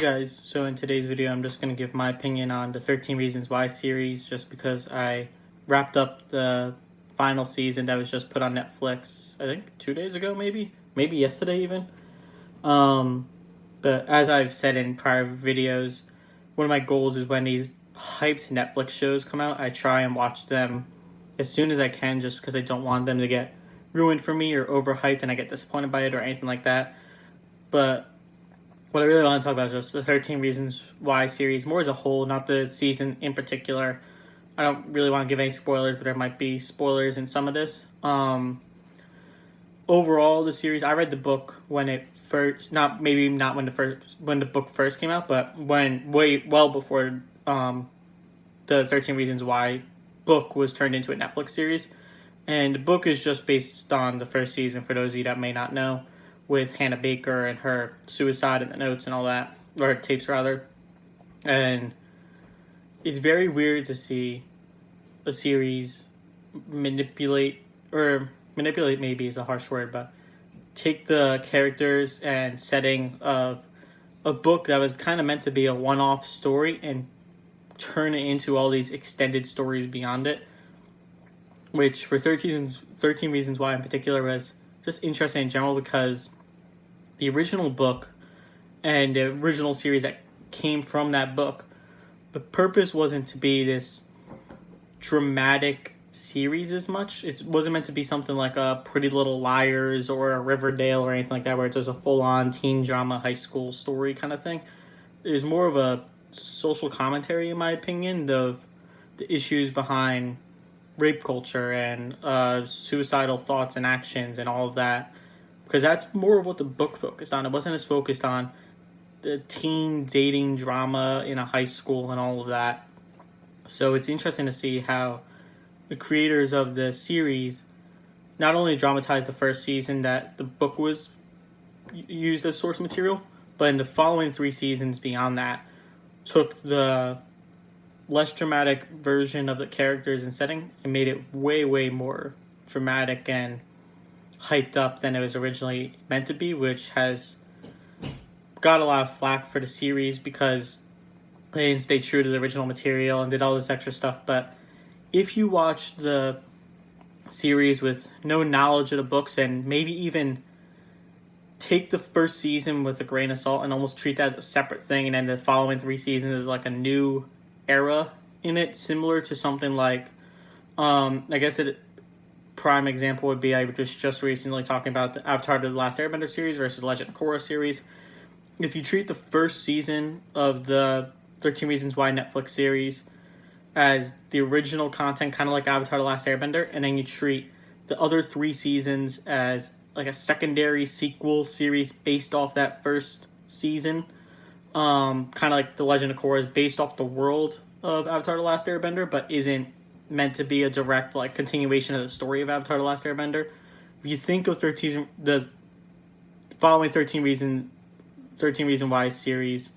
Guys, so in today's video I'm just going to give my opinion on the 13 Reasons Why series just because I wrapped up the final season that was just put on Netflix, I think 2 days ago maybe yesterday even. But as I've said in prior videos, one of my goals is when these hyped Netflix shows come out, I try and watch them as soon as I can just because I don't want them to get ruined for me or overhyped and I get disappointed by it or anything like that. But what I really want to talk about is just the 13 Reasons Why series, more as a whole, not the season in particular. I don't really want to give any spoilers, but there might be spoilers in some of this. Overall, the series, I read the book when it first, not when the book first came out, but well before the 13 Reasons Why book was turned into a Netflix series. And the book is just based on the first season, for those of you that may not know, with Hannah Baker and her suicide and the notes and all that, or tapes rather. And it's very weird to see a series manipulate maybe is a harsh word, but take the characters and setting of a book that was kind of meant to be a one-off story and turn it into all these extended stories beyond it, which for 13 Reasons Why in particular was just interesting in general because the original book and the original series that came from that book, the purpose wasn't to be this dramatic series as much. It wasn't meant to be something like a Pretty Little Liars or a Riverdale or anything like that, where it's just a full-on teen drama high school story kind of thing. It was more of a social commentary, in my opinion, of the issues behind rape culture and suicidal thoughts and actions and all of that. Because that's more of what the book focused on. It wasn't as focused on the teen dating drama in a high school and all of that. So it's interesting to see how the creators of the series not only dramatized the first season that the book was used as source material, but in the following 3 seasons beyond that, took the less dramatic version of the characters and setting and made it way, way more dramatic and hyped up than it was originally meant to be, which has got a lot of flack for the series because they didn't stay true to the original material and did all this extra stuff. But if you watch the series with no knowledge of the books and maybe even take the first season with a grain of salt and almost treat that as a separate thing, and then the following 3 seasons is like a new era in it, similar to something like I guess prime example would be I was just recently talking about the Avatar: The Last Airbender series versus Legend of Korra series. If you treat the first season of the 13 Reasons Why Netflix series as the original content, kind of like Avatar: The Last Airbender, and then you treat the other 3 seasons as like a secondary sequel series based off that first season, kind of like The Legend of Korra is based off the world of Avatar: The Last Airbender, but isn't meant to be a direct like continuation of the story of Avatar: The Last Airbender. If you think of the following 13 Reason Why series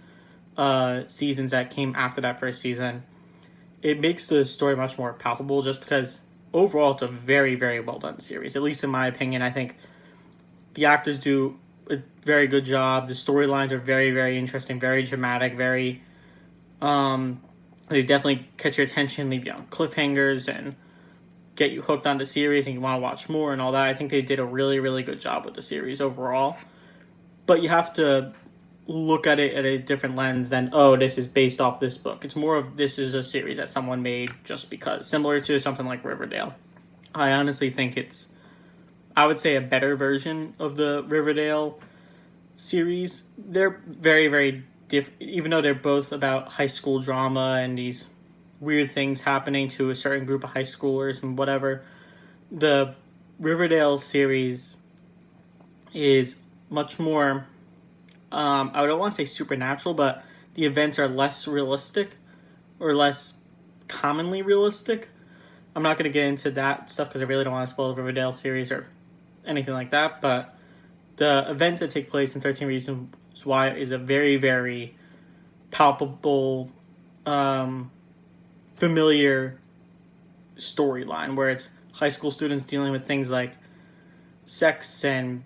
seasons that came after that first season, it makes the story much more palpable just because overall it's a very, very well done series. At least in my opinion, I think the actors do a very good job. The storylines are very, very interesting, very dramatic, very they definitely catch your attention, leave you on cliffhangers, and get you hooked on the series and you want to watch more and all that. I think they did a really, really good job with the series overall. But you have to look at it at a different lens than, oh, this is based off this book. It's more of this is a series that someone made just because. Similar to something like Riverdale. I honestly think it's, I would say, a better version of the Riverdale series. They're very, very different, even though they're both about high school drama and these weird things happening to a certain group of high schoolers and whatever. The Riverdale series is much more, I don't want to say supernatural, but the events are less realistic or less commonly realistic. I'm not going to get into that stuff because I really don't want to spoil the Riverdale series or anything like that, but the events that take place in 13 Reasons Why is a very, very palpable, familiar storyline where it's high school students dealing with things like sex and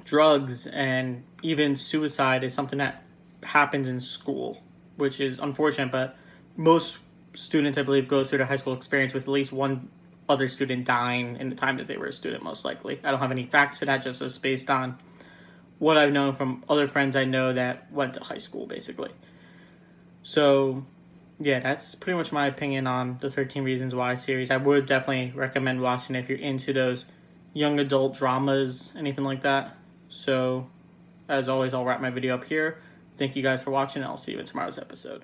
drugs and even suicide is something that happens in school, which is unfortunate, but most students, I believe, go through the high school experience with at least one other student dying in the time that they were a student, most likely. I don't have any facts for that, just as based on what I've known from other friends I know that went to high school, basically. So, yeah, that's pretty much my opinion on the 13 Reasons Why series. I would definitely recommend watching it if you're into those young adult dramas, anything like that. So, as always, I'll wrap my video up here. Thank you guys for watching, and I'll see you in tomorrow's episode.